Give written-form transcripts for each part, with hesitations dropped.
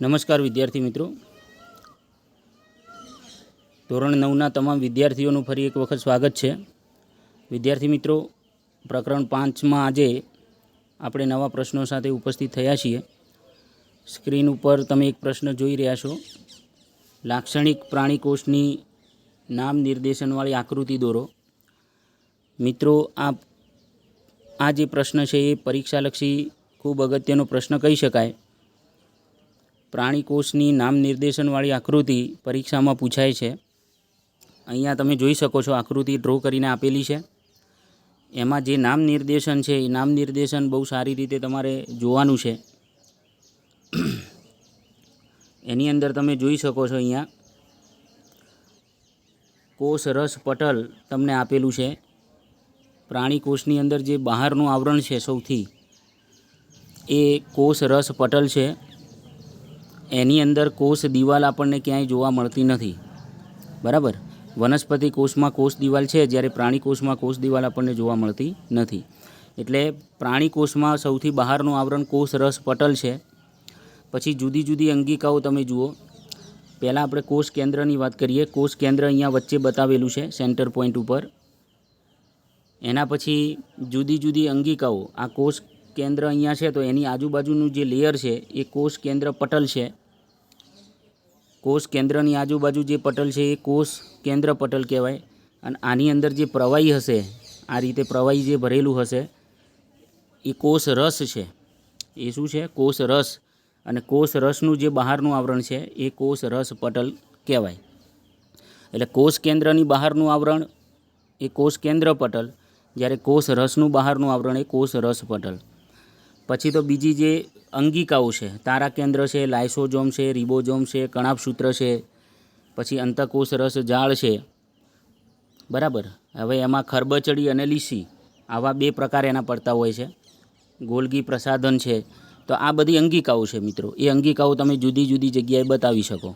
નમસ્કાર વિદ્યાર્થી મિત્રો, ધોરણ 9ના તમામ વિદ્યાર્થીઓનું ફરી એક વખત સ્વાગત છે. વિદ્યાર્થી મિત્રો, પ્રકરણ 5માં આજે આપણે નવા પ્રશ્નો સાથે ઉપસ્થિત થયા છીએ. સ્ક્રીન ઉપર તમે એક પ્રશ્ન જોઈ રહ્યા છો. લાક્ષણિક પ્રાણીકોષની નામ નિર્દેશનવાળી આકૃતિ દોરો. મિત્રો, આ જે પ્રશ્ન છે એ પરીક્ષાલક્ષી ખૂબ અગત્યનો પ્રશ્ન કહી શકાય. પ્રાણીકોષની નામ નિર્દેશનવાળી આકૃતિ પરીક્ષામાં પૂછાય છે. અહીંયા તમે જોઈ શકો છો, આકૃતિ ડ્રો કરીને આપેલી છે. એમાં જે નામ નિર્દેશન છે એ નામ નિર્દેશન બહુ સારી રીતે તમારે જોવાનું છે. એની અંદર તમે જોઈ શકો છો, અહીંયા કોષ રસ પટલ તમને આપેલું છે. પ્રાણીકોષની અંદર જે બહારનું આવરણ છે સૌથી, એ કોષ રસ પટલ છે. એની અંદર કોષ દિવાલ આપણને ક્યાંય જોવા મળતી નથી, બરાબર. વનસ્પતિ કોષમાં કોષ દિવાલ છે, જ્યારે પ્રાણી કોષમાં કોષ દિવાલ આપણને જોવા મળતી નથી. એટલે પ્રાણી કોષમાં સૌથી બહારનું આવરણ કોષ રસ પટલ છે. પછી જુદી જુદી અંગિકાઓ તમે જુઓ. પહેલાં આપણે કોષ કેન્દ્રની વાત કરીએ. કોષ કેન્દ્ર અહીંયા વચ્ચે બતાવેલું છે સેન્ટર પોઈન્ટ ઉપર. એના પછી જુદી જુદી અંગિકાઓ. આ કોષ કેન્દ્ર અહીંયા છે, તો એની આજુબાજુનું જે લેયર છે એ કોષ કેન્દ્ર પટલ છે. કોષ કેન્દ્રની આજુબાજુ જે પટલ છે એ કોષ કેન્દ્ર પટલ કહેવાય. અને આની અંદર જે પ્રવાહી હશે, આ રીતે પ્રવાહી જે ભરેલું હશે, એ કોષ રસ છે. એ શું છે? કોષ રસ. અને કોષ રસનું જે બહારનું આવરણ છે એ કોષ રસ પટલ કહેવાય. એટલે કોષ કેન્દ્રની બહારનું આવરણ એ કોષ કેન્દ્ર પટલ, જ્યારે કોષ રસનું બહારનું આવરણ એ કોષ રસ પટલ. પછી તો બીજી જે અંગિકાઓ છે, તારા કેન્દ્ર છે, લાઇસોઝોમ છે, રિબોઝોમ છે, કણાભસૂત્ર છે, પછી અંતઃકોષ રસ જાળ છે, બરાબર. હવે એમાં ખરબચડી અને લીસી, આવા બે પ્રકાર એના પડતા હોય છે. ગોલ્ગી પ્રસાધન છે. તો આ બધી અંગિકાઓ છે મિત્રો. એ અંગિકાઓ તમે જુદી જુદી જગ્યાએ બતાવી શકો,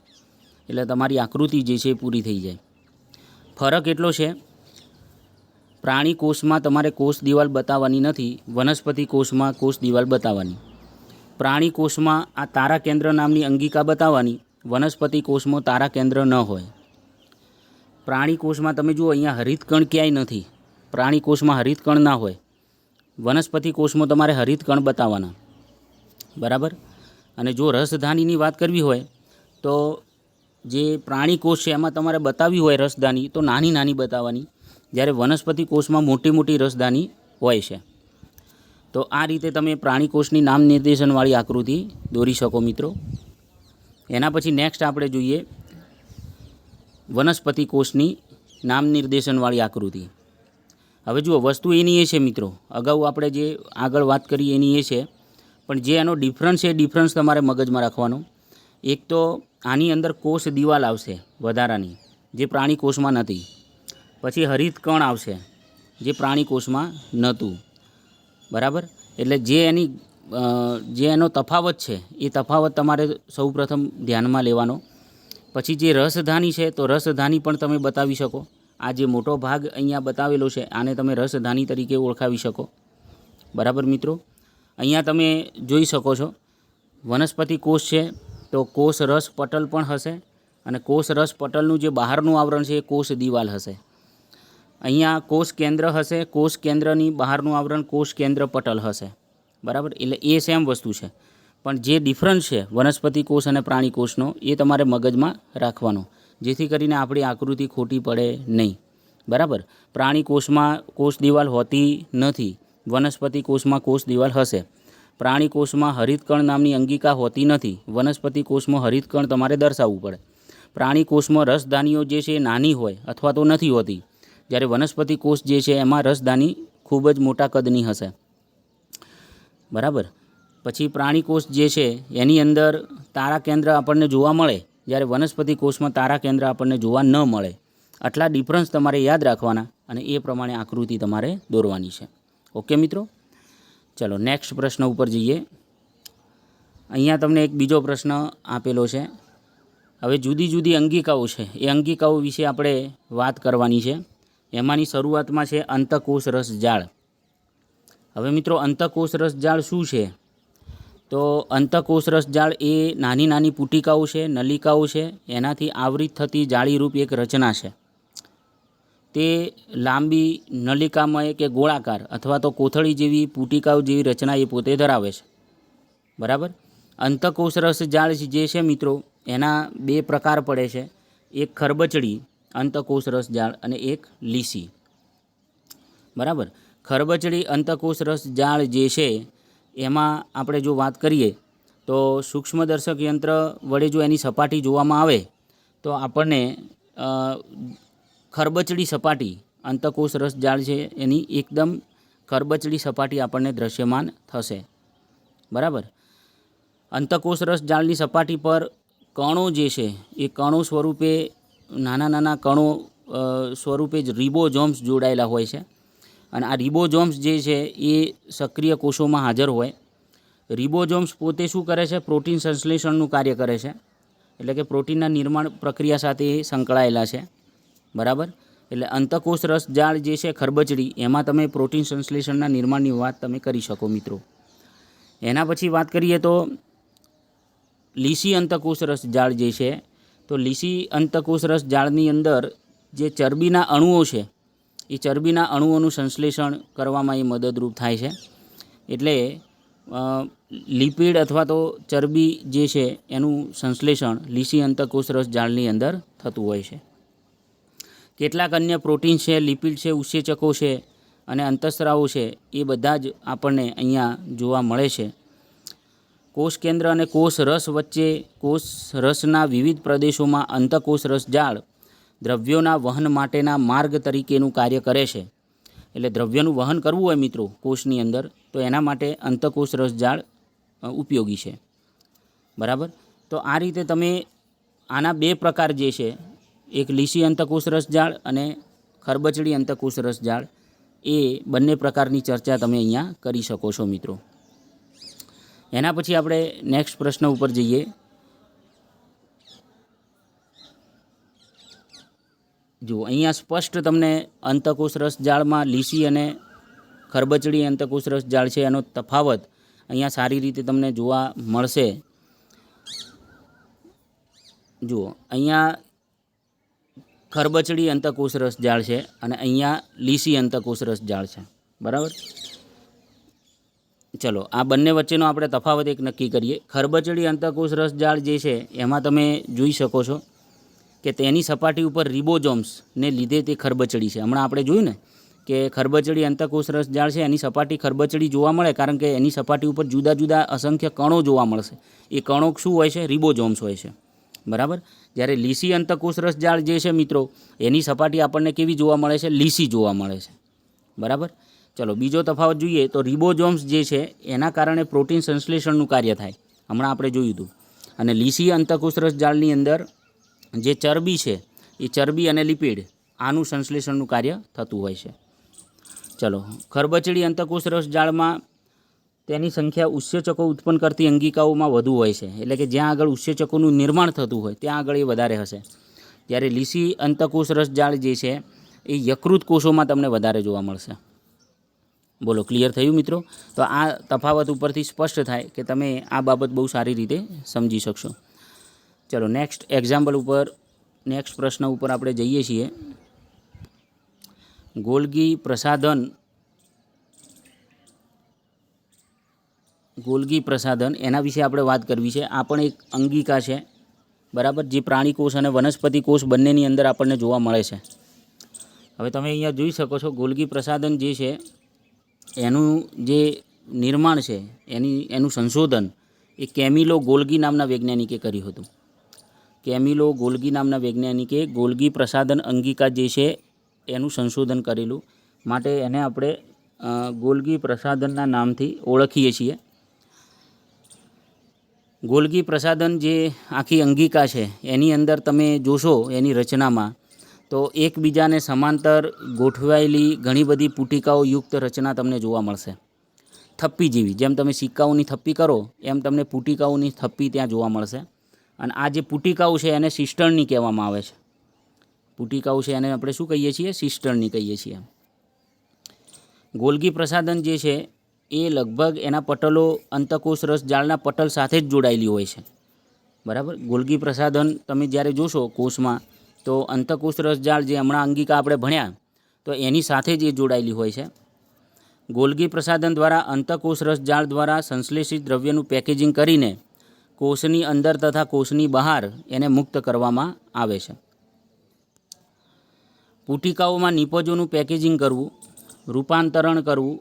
એટલે તમારી આકૃતિ જે છે એ પૂરી થઈ જાય. ફરક એટલો છે, પ્રાણી કોષમાં તમારે કોષ દિવાલ બતાવવાની નથી, વનસ્પતિ કોષમાં કોષ દિવાલ બતાવવાની. પ્રાણી કોષમાં આ તારા કેન્દ્ર નામની અંગિકા બતાવવાની, વનસ્પતિ કોષમાં તારા કેન્દ્ર ન હોય. પ્રાણી કોષમાં તમે જુઓ, અહીંયા હરિતકણ ક્યાંય નથી. પ્રાણી કોષમાં હરિતકણ ના હોય. વનસ્પતિ કોષમાં તમારે હરિતકણ બતાવવાના, બરાબર. અને જો રસધાનીની વાત કરવી હોય તો જે પ્રાણી કોષ છે એમાં તમારે બતાવવી હોય રસધાની, તો નાની નાની બતાવવાની, જ્યારે વનસ્પતિ કોષમાં મોટી મોટી રસધાની હોય છે. તો આ રીતે તમે પ્રાણી કોષની નામ નિર્દેશનવાળી આકૃતિ દોરી શકો મિત્રો. એના પછી નેક્સ્ટ આપણે જોઈએ વનસ્પતિ કોષની નામ નિર્દેશનવાળી આકૃતિ. હવે જુઓ, વસ્તુ એની એ છે મિત્રો, અગાઉ આપણે જે આગળ વાત કરી એની એ છે, પણ જે એનો ડિફરન્સ છે એ ડિફરન્સ તમારે મગજમાં રાખવાનો. એક તો આની અંદર કોષ દિવાલ આવશે વધારાની, જે પ્રાણી કોષમાં નથી. પછી હરિતકણ આવશે, જે પ્રાણી કોષમાં નહોતું, બરાબર. એટલે જે એનો તફાવત છે એ તફાવત તમારે સૌપ્રથમ ધ્યાનમાં લેવાનો. પછી જે રસધાની છે, તો રસધાની પણ તમે બતાવી શકો. આ જે મોટો ભાગ અહીંયા બતાવેલો છે, આને તમે રસધાની તરીકે ઓળખાવી શકો, બરાબર મિત્રો. અહીંયા તમે જોઈ શકો છો, વનસ્પતિ કોષ છે તો કોષ રસ પટલ પણ હશે, અને કોષ રસ પટલનું જે બહારનું આવરણ છે એ કોષ દિવાલ હશે. અહીંયા કોષ કેન્દ્ર હશે, કોષ કેન્દ્રની બહારનું આવરણ કોષ કેન્દ્ર પટલ હશે, બરાબર. એટલે એ સેમ વસ્તુ છે, પણ જે ડિફરન્સ છે વનસ્પતિ કોષ અને પ્રાણી કોષનો, એ તમારે મગજમાં રાખવાનો, જેથી કરીને આપણી આકૃતિ ખોટી પડે નહીં, બરાબર. પ્રાણી કોષમાં કોષ દિવાલ હોતી નથી, વનસ્પતિ કોષમાં કોષ દિવાલ હશે. પ્રાણી કોષમાં હરિતકણ નામની અંગિકા હોતી નથી, વનસ્પતિ કોષમાં હરિતકણ તમારે દર્શાવવું પડે. પ્રાણી કોષમાં રસધાનીઓ જે છે એ નાની હોય અથવા તો નથી હોતી, જ્યારે વનસ્પતિ કોષ જે છે એમાં રસધાની ખૂબ જ મોટા કદની હશે, બરાબર. પછી પ્રાણી કોષ જે છે એની અંદર તારા કેન્દ્ર આપણને જોવા મળે, જ્યારે વનસ્પતિ કોષમાં તારા કેન્દ્ર આપણને જોવા ન મળે. આટલા ડિફરન્સ તમારે યાદ રાખવાના, અને એ પ્રમાણે આકૃતિ તમારે દોરવાની છે. ઓકે મિત્રો, ચલો નેક્સ્ટ પ્રશ્ન ઉપર જઈએ. અહીંયા તમને એક બીજો પ્રશ્ન આપેલો છે. હવે જુદી જુદી અંગિકાઓ છે, એ અંગિકાઓ વિશે આપણે વાત કરવાની છે. એમાંની શરૂઆતમાં છે અંતઃકોષ રસ જાળ. હવે મિત્રો, અંતઃકોષ રસ જાળ શું છે? તો અંતઃકોષરસ જાળ એ નાની નાની પુટિકાઓ છે, નલિકાઓ છે, એનાથી આવૃત થતી જાળીરૂપ એક રચના છે. તે લાંબી નલિકામય કે ગોળાકાર અથવા તો કોથળી જેવી પુટિકાઓ જેવી રચના એ પોતે ધરાવે છે. બરાબર. અંતઃકોષરસ જાળ જે છે મિત્રો, એના બે પ્રકાર પડે છે. એક ખરબચડી અંતઃકોષરસ જાળ અને એક લીસી. બરાબર. ખરબચડી અંતઃકોષરસ જાળ જે છે એમાં આપણે જો વાત કરીએ તો સૂક્ષ્મદર્શક યંત્ર વડે જો એની સપાટી જોવામાં આવે તો આપણને ખરબચડી સપાટી અંતઃકોષરસ જાળ છે એની એકદમ ખરબચડી સપાટી આપણને દૃશ્યમાન થશે. બરાબર. અંતઃકોષરસ જાળની સપાટી પર કણો જે છે એ કણો સ્વરૂપે નાના નાના કણો સ્વરૂપે જ રિબોઝોમ્સ જોડાયેલા હોય છે. અને આ રિબોઝોમ્સ જે છે એ સક્રિય કોષોમાં હાજર હોય. રિબોઝોમ્સ પોતે શું કરે છે? પ્રોટીન સંશ્લેષણનું કાર્ય કરે છે. એટલે કે પ્રોટીનના નિર્માણ પ્રક્રિયા સાથે એ સંકળાયેલા છે. બરાબર. એટલે અંતઃકોષરસ જાળ જે છે ખરબચડી, એમાં તમે પ્રોટીન સંશ્લેષણના નિર્માણની વાત તમે કરી શકો મિત્રો. એના પછી વાત કરીએ તો લીસી અંતઃકોષરસ જાળ જે છે, તો લીસી અંતઃકોષરસ જાળની અંદર જે ચરબીના અણુઓ છે એ ચરબીના અણુઓનું સંશ્લેષણ કરવામાં એ મદદરૂપ થાય છે. એટલે લિપિડ અથવા તો ચરબી જે છે એનું સંશ્લેષણ લીસી અંતઃકોષરસ જાળની અંદર થતું હોય છે. કેટલાક અન્ય પ્રોટીન છે, લિપિડ છે, ઉત્સેચકો છે અને અંતઃસ્રાવો છે, એ બધા જ આપણને અહીંયા જોવા મળે છે. કોષ કેન્દ્ર અને કોષ રસ વચ્ચે કોષ રસના વિવિધ પ્રદેશોમાં અંતઃકોષરસ જાળ દ્રવ્યોના વહન માટેના માર્ગ તરીકેનું કાર્ય કરે છે. એટલે દ્રવ્યનું વહન કરવું હોય મિત્રો કોષની અંદર, તો એના માટે અંતઃકોષરસ જાળ ઉપયોગી છે. બરાબર. તો આ રીતે તમે આના બે પ્રકાર જે છે, એક લીસી અંતઃકોષરસ જાળ અને ખરબચડી અંતઃકોષરસ જાળ, એ બંને પ્રકારની ચર્ચા તમે અહીંયા કરી શકો છો મિત્રો. એના પછી આપણે નેક્સ્ટ પ્રશ્ન ઉપર જઈએ. જુઓ, અહીંયા સ્પષ્ટ તમને અંતઃકોષરસ જાળમાં લીસી અને ખરબચડી અંતઃકોષરસ જાળ છે એનો તફાવત અહીંયા સારી રીતે તમને જોવા મળશે. જુઓ, અહીંયા ખરબચડી અંતઃકોષરસ જાળ છે અને અહીંયા લીસી અંતઃકોષરસ જાળ છે. બરાબર. ચલો, આ બંને વચ્ચેનો આપણે તફાવત એક નક્કી કરીએ. ખરબચડી અંતઃકોષરસ જાળ જે છે એમાં તમે જોઈ શકો છો કે તેની સપાટી ઉપર રિબોઝોમ્સને લીધે તે ખરબચડી છે. હમણાં આપણે જોયું ને કે ખરબચડી અંતઃકોષરસ જાળ છે એની સપાટી ખરબચડી જોવા મળે કારણ કે એની સપાટી ઉપર જુદા જુદા અસંખ્ય કણો જોવા મળશે. એ કણો શું હોય છે? રિબોઝોમ્સ હોય છે. બરાબર. જ્યારે લીસી અંતઃકોષરસ જાળ જે છે મિત્રો, એની સપાટી આપણને કેવી જોવા મળે છે? લીસી જોવા મળે છે. બરાબર. ચલો, બીજો તફાવત જોઈએ તો રિબોઝોમ્સ જે છે એના કારણે પ્રોટીન સંશ્લેષણનું કાર્ય થાય, હમણાં આપણે જોયું હતું. અને લીસી અંતઃકોષરસ જાળની અંદર જે ચરબી છે એ ચરબી અને લિપિડ આનું સંશ્લેષણનું કાર્ય થતું હોય છે. ચલો, ખરબચડી અંતઃકોષરસ જાળમાં તેની સંખ્યા ઉત્સેચકો ઉત્પન્ન કરતી અંગિકાઓમાં વધુ હોય છે. એટલે કે જ્યાં આગળ ઉત્સેચકોનું નિર્માણ થતું હોય ત્યાં આગળ એ વધારે હશે. જ્યારે લીસી અંતઃકોષરસ જાળ જે છે એ યકૃત કોષોમાં તમને વધારે જોવા મળશે. બોલો, ક્લિયર થયું મિત્રો? તો આ તફાવત ઉપરથી સ્પષ્ટ થાય કે તમે આ બાબત બહુ સારી રીતે સમજી શકશો. ચલો, નેક્સ્ટ એક્ઝામ્પલ ઉપર, નેક્સ્ટ પ્રશ્ન ઉપર આપણે જઈએ છીએ. ગોલ્ગી પ્રસાધન એના વિશે આપણે વાત કરવી છે. આ પણ એક અંગિકા છે. બરાબર. જે પ્રાણી કોષ અને વનસ્પતિ કોષ બંનેની અંદર આપણને જોવા મળે છે. હવે તમે અહીંયા જોઈ શકો છો ગોલ્ગી પ્રસાધન જે છે એનું જે નિર્માણ છે, એનું સંશોધન એ કેમિલો ગોલ્ગી નામના વૈજ્ઞાનિકે કર્યું હતું. કેમિલો ગોલ્ગી નામના વૈજ્ઞાનિકે ગોલ્ગી પ્રસાધન અંગિકા જે છે એનું સંશોધન કરેલું, માટે એને આપણે ગોલ્ગી પ્રસાધનના નામથી ઓળખીએ છીએ. ગોલ્ગી પ્રસાધન જે આખી અંગિકા છે એની અંદર તમે જોશો એની રચનામાં તો એકબીજાને સમાંતર ગોઠવાયેલી ઘણી બધી પુટિકાઓ યુક્ત રચના તમને જોવા મળશે. થપ્પી જેવી, જેમ તમે સિક્કાઓની થપ્પી કરો એમ તમને પુટિકાઓની થપ્પી ત્યાં જોવા મળશે. અને આ જે પુટિકાઓ છે એને સિસ્ટર્ની કહેવામાં આવે છે. પુટિકાઓ છે એને આપણે શું કહીએ છીએ? સિસ્ટર્ની કહીએ છીએ. ગોલ્ગી પ્રસાધન જે છે એ લગભગ એના પટલો અંતકોષ રસ જાળના પટલ સાથે જ જોડાયેલી હોય છે, બરાબર. ગોલ્ગી પ્રસાધન તમે જ્યારે જોશો કોષમાં, તો અંતકોષ રસ જાળ જે હમણાં અંગિકા આપણે ભણ્યા, તો એની સાથે જ એ જોડાયેલી હોય છે. ગોલ્ગી પ્રસાધન દ્વારા અંતકોષ રસ જાળ દ્વારા સંશ્લેષિત દ્રવ્યનું પેકેજિંગ કરીને કોષની અંદર તથા કોષની બહાર એને મુક્ત કરવામાં આવે છે. પુટિકાઓમાં નિપજોનું પેકેજિંગ કરવું, રૂપાંતરણ કરવું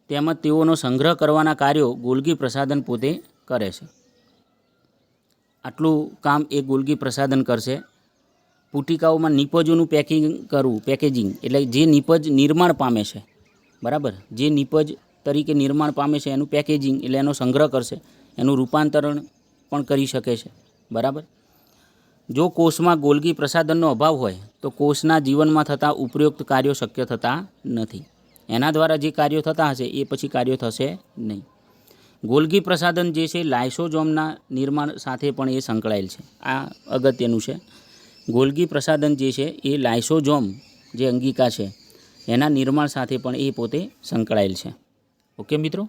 તેમજ તેઓનો સંગ્રહ કરવાના કાર્યો ગોલ્ગી પ્રસાધન પોતે કરે છે. આટલું કામ એ ગોલ્ગી પ્રસાધન કરશે. પુટિકાઓમાં નિપજોનું પેકેજિંગ એટલે જે નિપજ નિર્માણ પામે છે, બરાબર, જે નિપજ તરીકે નિર્માણ પામે છે એનું પેકેજિંગ એટલે એનો સંગ્રહ કરશે, એનું રૂપાંતરણ પણ કરી શકે છે, બરાબર. જો કોષમાં ગોલ્ગી પ્રસાધનનો અભાવ હોય તો કોષના જીવનમાં થતા ઉપયુક્ત કાર્યો શક્ય થતા નથી. એના દ્વારા જે કાર્યો થતા હશે એ પછી કાર્યો થશે નહીં. ગોલ્ગી પ્રસાધન જે છે લાઇસોઝોમના નિર્માણ સાથે પણ એ સંકળાયેલ છે. આ અગત્યનું છે. ગોલ્ગી પ્રસાધન જે છે એ લાઇસોઝોમ જે અંગિકા છે એના નિર્માણ સાથે પણ એ પોતે સંકળાયેલ છે. ઓકે મિત્રો,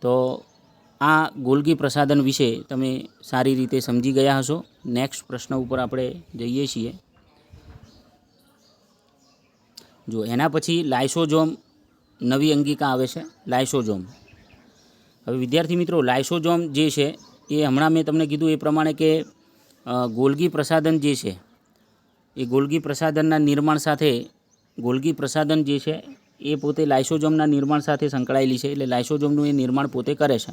તો આ ગોલ્ગી પ્રસાધન વિશે તમે સારી રીતે સમજી ગયા હશો. નેક્સ્ટ પ્રશ્ન ઉપર આપણે જઈએ છીએ. જો એના પછી લાઇસોઝોમ નવી અંગિકા આવે છે, લાઇસોઝોમ. હવે વિદ્યાર્થી મિત્રો, લાઇસોઝોમ જે છે એ હમણાં મેં તમને કીધું એ પ્રમાણે કે ગોલ્ગી પ્રસાધન જે છે એ ગોલ્ગી પ્રસાધનના નિર્માણ સાથે, ગોલ્ગી પ્રસાધન જે છે એ પોતે લાઇસોઝોમના નિર્માણ સાથે સંકળાયેલી છે, એટલે લાઇસોઝોમનું એ નિર્માણ પોતે કરે છે.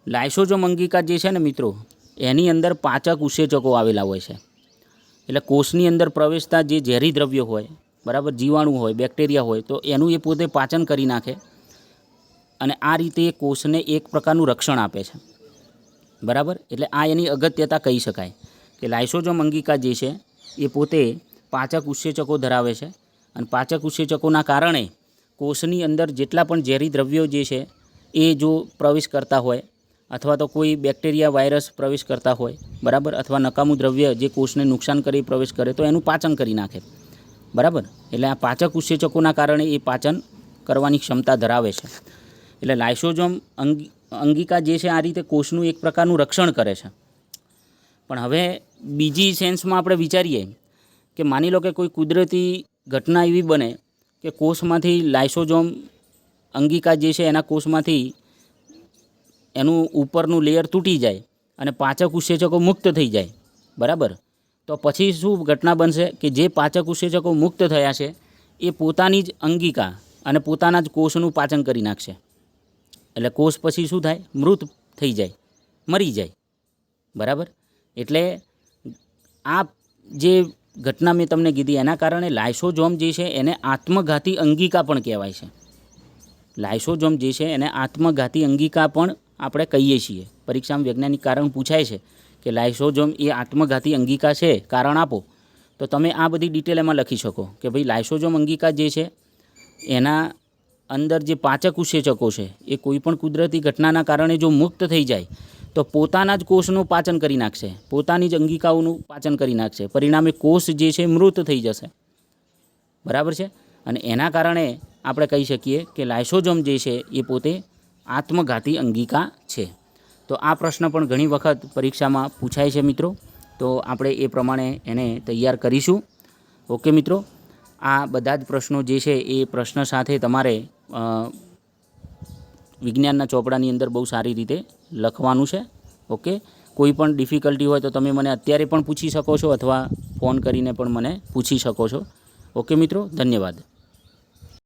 લાઇસોઝોમ અંગિકા જે છે ને મિત્રો, એની અંદર પાચક ઉત્સેચકો આવેલા હોય છે. એટલે કોષની અંદર પ્રવેશતા જે ઝેરી દ્રવ્યો હોય, બરાબર, જીવાણુ હોય, બેક્ટેરિયા હોય, તો એનું એ પોતે પાચન કરી નાખે અને આ રીતે કોષને એક પ્રકારનું રક્ષણ આપે છે, બરાબર. એટલે આ એની અગત્યતા કહી શકાય કે લાઇસોઝોમ અંગિકા જે છે એ પોતે પાચક ઉત્સેચકો ધરાવે છે અને પાચક ઉત્સેચકોના કારણે કોષની અંદર જેટલા પણ ઝેરી દ્રવ્યો જે છે એ જો પ્રવેશ કરતા હોય અથવા તો કોઈ બેક્ટેરિયા વાયરસ પ્રવેશ કરતા હોય, બરાબર, અથવા નકામું દ્રવ્ય જે કોષને નુકસાન કરી પ્રવેશ કરે તો એનું પાચન કરી નાખે, બરાબર. એટલે આ પાચક ઉત્સેચકોના કારણે એ પાચન કરવાની ક્ષમતા ધરાવે છે. એટલે લાઇસોઝોમ અંગિકા જે છે આ રીતે કોષનું એક પ્રકારનું રક્ષણ કરે છે. પણ હવે બીજી સેન્સમાં આપણે વિચારીએ કે માની લો કે કોઈ કુદરતી ઘટના એવી બને કે કોષમાંથી લાઇસોઝોમ અંગિકા જે છે એના કોષમાંથી એનું ઉપરનું લેયર તૂટી જાય અને પાચક ઉત્સેચકો મુક્ત થઈ જાય, બરાબર. તો પછી શું ઘટના બનશે કે જે પાચક ઉત્સેચકો મુક્ત થયા છે એ પોતાની જ અંગિકા અને પોતાના જ કોષનું પાચન કરી નાખશે. એટલે કોષ પછી શું થાય? મૃત થઈ જાય, મરી જાય, બરાબર. એટલે આ જે ઘટના મેં તમને કીધી એના કારણે લાઇસોઝોમ જે છે એને આત્મઘાતી અંગિકા પણ કહેવાય છે. લાઇસોઝોમ જે છે એને આત્મઘાતી અંગિકા પણ આપણે કહીએ છીએ. પરીક્ષામાં વૈજ્ઞાનિક કારણ પૂછાય છે કે લાઇસોઝોમ એ આત્મઘાતી અંગિકા છે, કારણ આપો, તો તમે આ બધી ડિટેલ એમાં લખી શકો કે ભાઈ લાઇસોઝોમ અંગિકા જે છે એના અંદર જે પાચક ઉત્સેચકો છે એ કોઈપણ કુદરતી ઘટનાના કારણે જો મુક્ત થઈ જાય તો પોતાના જ કોષનું પાચન કરી નાખશે, પોતાની જ અંગિકાઓનું પાચન કરી નાખશે. પરિણામે કોષ જે છે મૃત થઈ જશે, બરાબર છે. અને એના કારણે આપણે કહી શકીએ કે લાઇસોઝોમ જે છે એ પોતે આત્મઘાતી અંગિકા છે. તો આ પ્રશ્ન પણ ઘણી વખત પરીક્ષામાં પૂછાય છે મિત્રો, તો આપણે એ પ્રમાણે એને તૈયાર કરીશું. ઓકે મિત્રો, આ બધા જ પ્રશ્નો જે છે એ પ્રશ્ન સાથે તમારે વિજ્ઞાનના ચોપડાની અંદર બહુ સારી રીતે લખવાનું છે. ઓકે, કોઈ પણ ડિફિકલ્ટી હોય તો તમે મને અત્યારે પણ પૂછી શકો છો અથવા ફોન કરીને પણ મને પૂછી શકો છો. ઓકે મિત્રો, ધન્યવાદ.